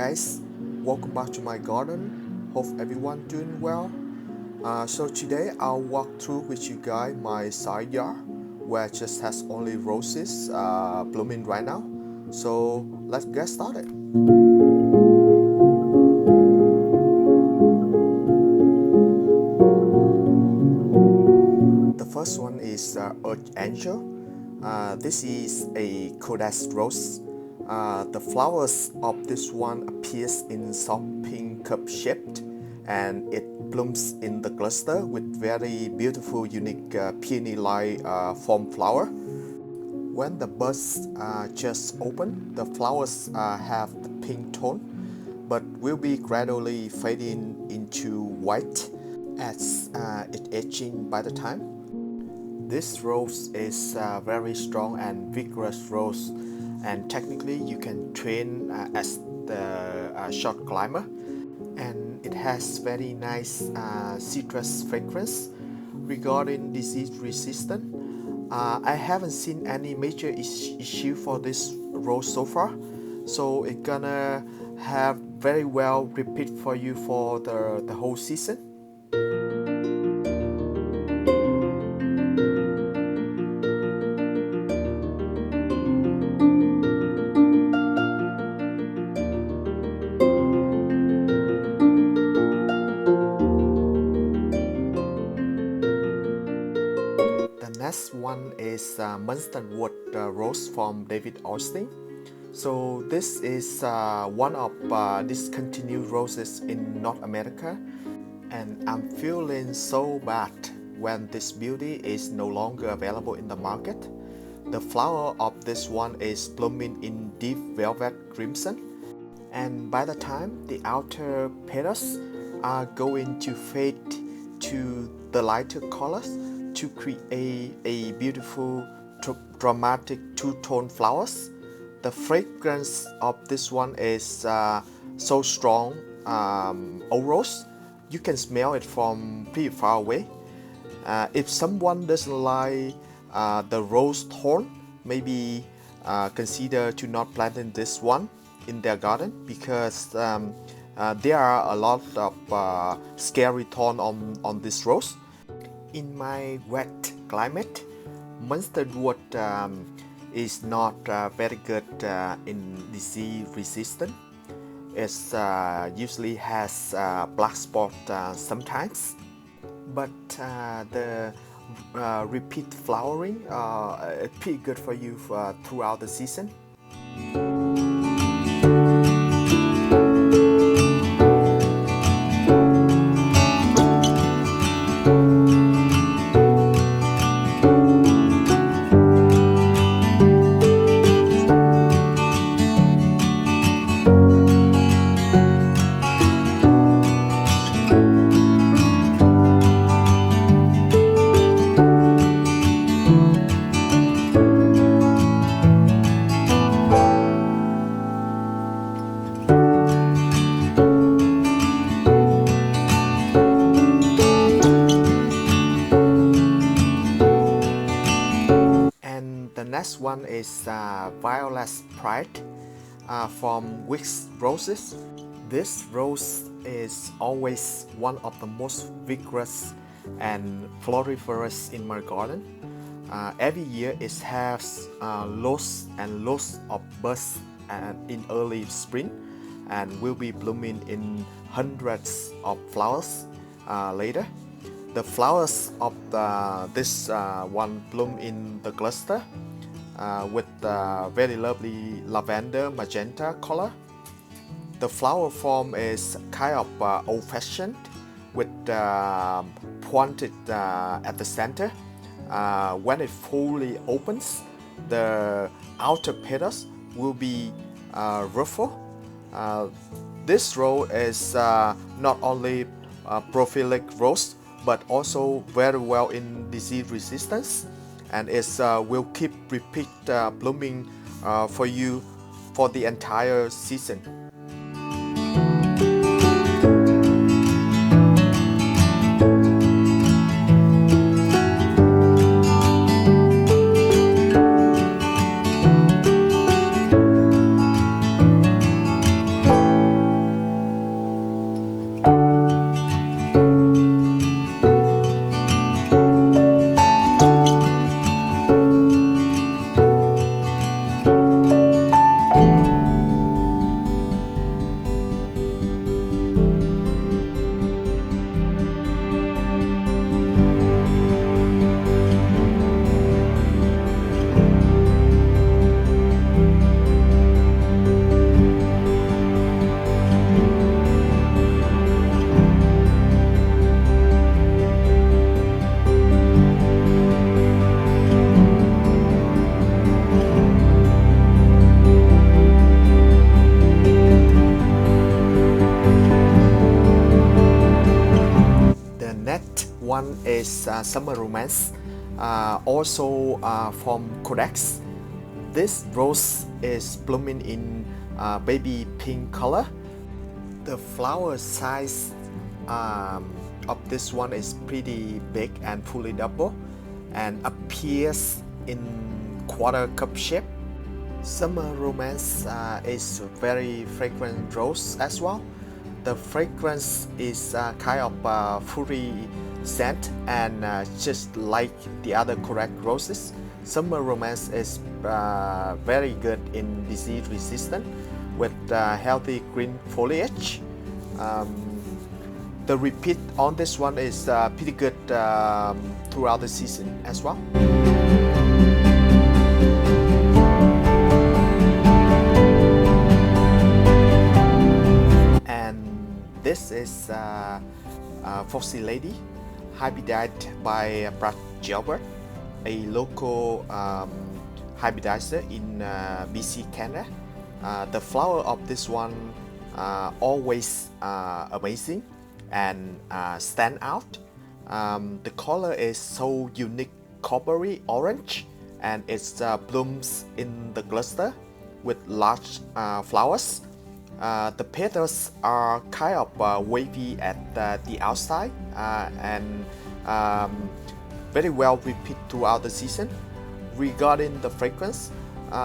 guys, welcome back to my garden. Hope everyone doing well. So today I'll walk through with you guys my side yard where it just has only roses blooming right now. So let's get started. The first one is Earth Angel. This is a Codas rose. The flowers of this one appears in soft pink cup shaped, and it blooms in the cluster with very beautiful unique peony-like form flower. When the buds just open, the flowers have the pink tone but will be gradually fading into white as it aging by the time. This rose is very strong and vigorous rose, and technically you can train as the short climber, and it has very nice citrus fragrance. Regarding disease resistance, I haven't seen any major issue for this rose so far, so it's gonna have very well repeat for you for the whole season. The next one is Mustardwood Rose from David Austin. So this is one of discontinued roses in North America, and I'm feeling so bad when this beauty is no longer available in the market. The flower of this one is blooming in deep velvet crimson, and by the time the outer petals are going to fade to the lighter colors to create a beautiful dramatic two-tone flowers. The fragrance of this one is so strong, old rose. You can smell it from pretty far away. If someone doesn't like the rose thorn, maybe consider to not planting this one in their garden, because there are a lot of scary thorn on this rose. In my wet climate, mustardwood is not very good in disease resistant. It usually has black spot sometimes, but the repeat flowering is pretty good for you throughout the season. The next one is Violet Pride from Wicks Roses. This rose is always one of the most vigorous and floriferous in my garden. Every year it has lots and lots of buds in early spring, and will be blooming in hundreds of flowers later. The flowers of this one bloom in the cluster with very lovely lavender magenta color. The flower form is kind of old-fashioned with pointed at the center. When it fully opens, the outer petals will be ruffled. This rose is not only prolific rose, but also very well in disease resistance, and it will keep repeat blooming for you for the entire season. is Summer Romance, also from Codex. This rose is blooming in baby pink color. The flower size of this one is pretty big and fully double and appears in quarter cup shape. Summer Romance is very fragrant rose as well. The fragrance is kind of fruity scent, and just like the other correct roses, Summer Romance is very good in disease resistant with healthy green foliage. The repeat on this one is pretty good throughout the season as well. This is Foxy Lady, hybridized by Brad Gilbert, a local hybridizer in BC, Canada. The flower of this one always amazing and stand out. The color is so unique, coppery orange, and it blooms in the cluster with large flowers. The petals are kind of wavy at the outside and very well repeat throughout the season. Regarding the fragrance,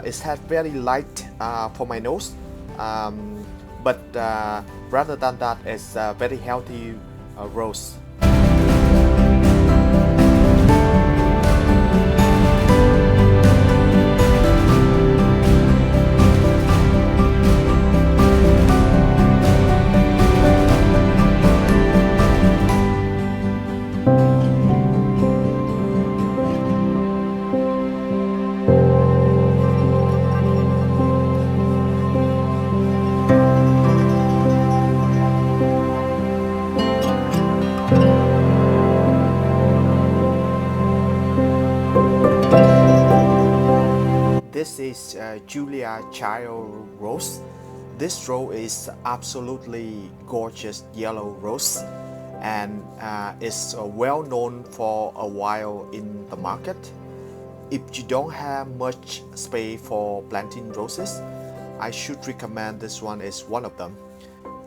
it has very light for my nose, but rather than that, it's a very healthy rose. This is Julia Child Rose. This rose is absolutely gorgeous yellow rose, and is well known for a while in the market. If you don't have much space for planting roses, I should recommend this one is one of them.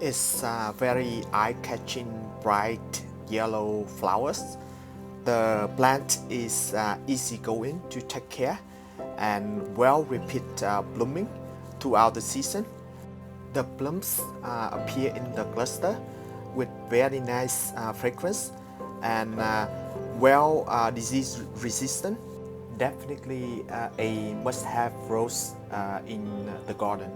It's very eye-catching bright yellow flowers. The plant is easygoing to take care and well repeat blooming throughout the season. The blooms appear in the cluster with very nice fragrance and well disease resistant. Definitely a must-have rose in the garden.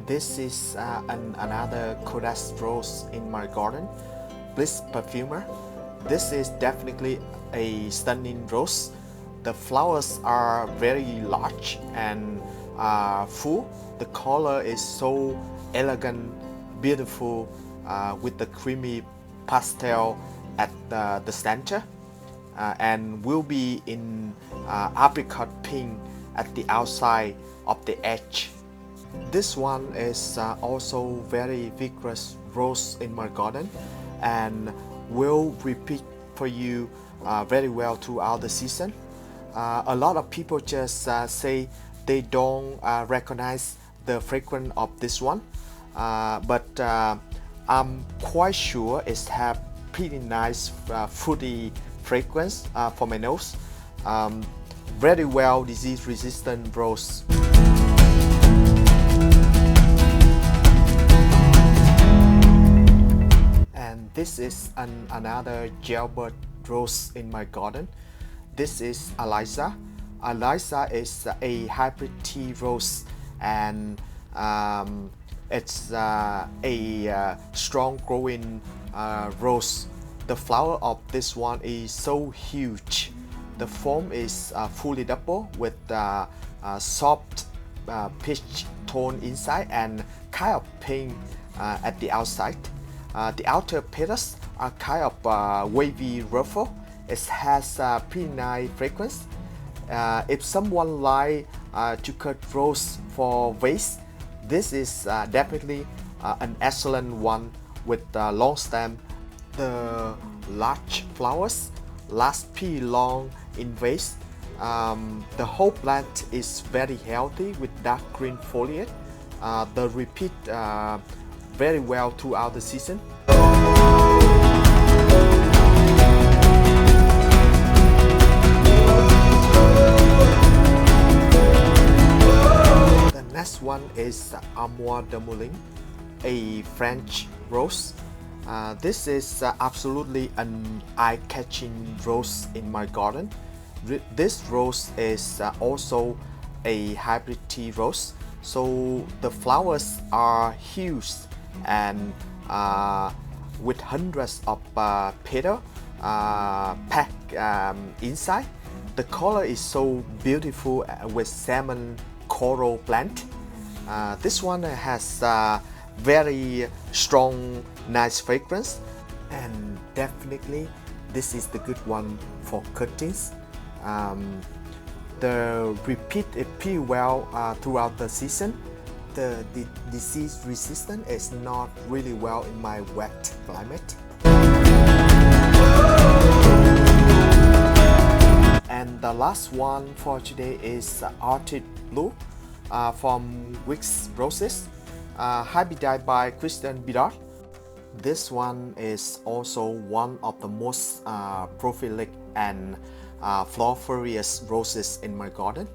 This is another Codex rose in my garden, Bliss Perfumer. This is definitely a stunning rose. The flowers are very large and full. The color is so elegant, beautiful, with the creamy pastel at the center, and will be in apricot pink at the outside of the edge. This one is also very vigorous rose in my garden and will repeat for you very well throughout the season. A lot of people just say they don't recognize the fragrance of this one, but I'm quite sure it have pretty nice fruity fragrance for my nose. Very well disease resistant rose. And this is another jailbird rose in my garden. This is Eliza. Eliza is a hybrid tea rose, and it's a strong growing rose. The flower of this one is so huge. The form is fully double with soft peach tone inside and kind of pink at the outside. The outer petals are kind of wavy ruffle. It has a pretty nice fragrance. If someone like to cut rose for vase, this is definitely an excellent one with long stem. The large flowers last pretty long in vase. The whole plant is very healthy with dark green foliage. They repeat very well throughout the season. The next one is Armoire de Moulin, a French rose. This is absolutely an eye-catching rose in my garden. This rose is also a hybrid tea rose, so the flowers are huge and with hundreds of petals packed inside. The color is so beautiful with salmon coral plant. This one has very strong, nice fragrance, and definitely this is the good one for cuttings. The repeat it pretty well throughout the season. The disease resistant is not really well in my wet climate. And the last one for today is Arctic Blue from Wicks Roses, hybridized by Christian Bidard. This one is also one of the most prolific and floriferous roses in my garden.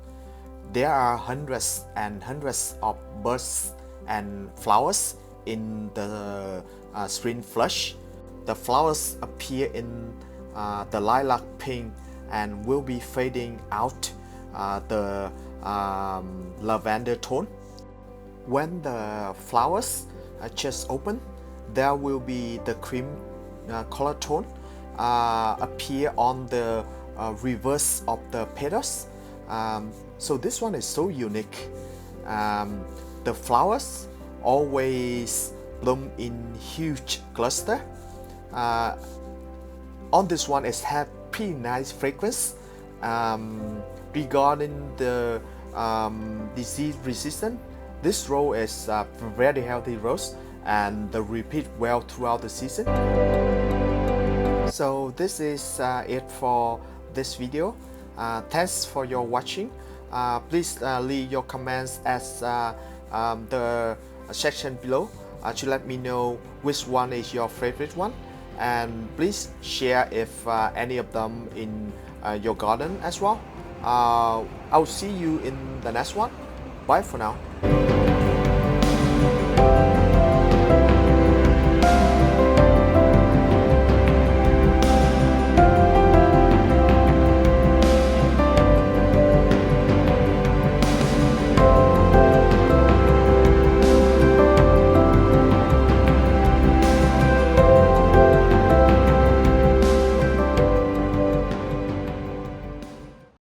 There are hundreds and hundreds of buds and flowers in the spring flush. The flowers appear in the lilac pink and will be fading out the lavender tone. When the flowers just open, there will be the cream color tone appear on the reverse of the petals. So this one is so unique. The flowers always bloom in huge cluster. On this one, it has pretty nice fragrance. Regarding the disease resistant, this rose is a very healthy rose and they repeat well throughout the season. So this is it for this video. Thanks for your watching. Please leave your comments at the section below to let me know which one is your favorite one, and please share if any of them in your garden as well. I'll see you in the next one. Bye for now.